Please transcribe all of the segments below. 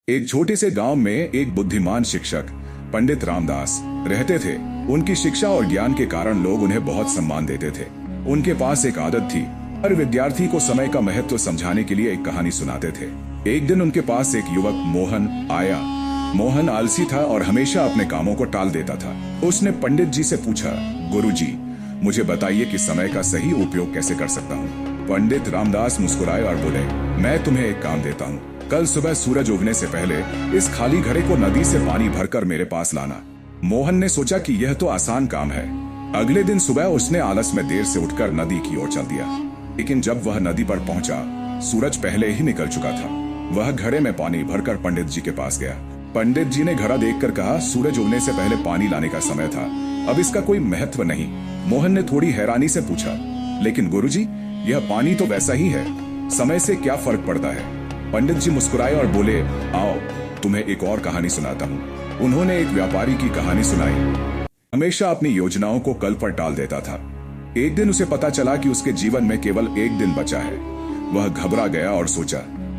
एक छोटे से गांव में एक बुद्धिमान शिक्षक पंडित रामदास रहते थे। उनकी शिक्षा और ज्ञान के कारण लोग उन्हें बहुत सम्मान देते थे। उनके पास एक आदत थी, हर विद्यार्थी को समय का महत्व समझाने के लिए एक कहानी सुनाते थे। एक दिन उनके पास एक युवक मोहन आया। मोहन आलसी था और हमेशा अपने कामों को टाल देता था। उसने पंडित जी से पूछा, गुरुजी, मुझे बताइए कि समय का सही उपयोग कैसे कर सकता हूँ। पंडित रामदास मुस्कुराए और बोले, मैं तुम्हें एक काम देता हूँ। कल सुबह सूरज उगने से पहले इस खाली घड़े को नदी से पानी भरकर मेरे पास लाना। मोहन ने सोचा कि यह तो आसान काम है। अगले दिन सुबह उसने आलस में देर से उठकर नदी की ओर चल दिया, लेकिन जब वह नदी पर पहुंचा, सूरज पहले ही निकल चुका था। वह घड़े में पानी भरकर पंडित जी के पास गया। पंडित जी ने घड़ा देखकर कहा, सूरज उगने से पहले पानी लाने का समय था, अब इसका कोई महत्व नहीं। मोहन ने थोड़ी हैरानी से पूछा, लेकिन गुरुजी, यह पानी तो वैसा ही है, समय से क्या फर्क पड़ता है। पंडित जी मुस्कुराए और बोले, आओ तुम्हें एक और कहानी सुनाता हूँ। उन्होंने एक व्यापारी की कहानी सुनाई। हमेशा अपनी योजनाओं को कल पर टाल देता था। एक दिन उसे पता चला कि उसके जीवन में केवल एक दिन बचा है। वह घबरा गया और सोचा,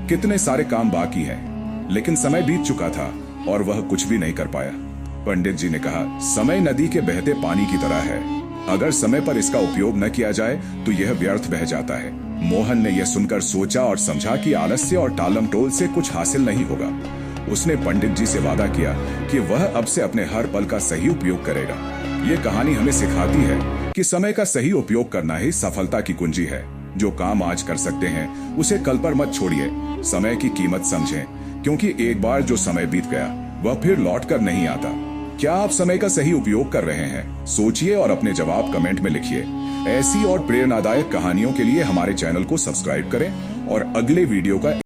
कितने सारे काम बाकी हैं, लेकिन समय बीत चुका था और वह कुछ भी नहीं कर पाया। पंडित जी ने कहा, समय नदी के बहते पानी की तरह है, अगर समय पर इसका उपयोग न किया जाए तो यह व्यर्थ बह जाता है। मोहन ने यह सुनकर सोचा और समझा कि आलस्य और टालम टोल से कुछ हासिल नहीं होगा। उसने पंडित जी से वादा किया कि वह अब से अपने हर पल का सही उपयोग करेगा। ये कहानी हमें सिखाती है कि समय का सही उपयोग करना ही सफलता की कुंजी है। जो काम आज कर सकते हैं उसे कल पर मत छोड़िए। समय की कीमत समझें, क्योंकि एक बार जो समय बीत गया वह फिर लौट कर नहीं आता। क्या आप समय का सही उपयोग कर रहे हैं? सोचिए और अपने जवाब कमेंट में लिखिए। ऐसी और प्रेरणादायक कहानियों के लिए हमारे चैनल को सब्सक्राइब करें और अगले वीडियो का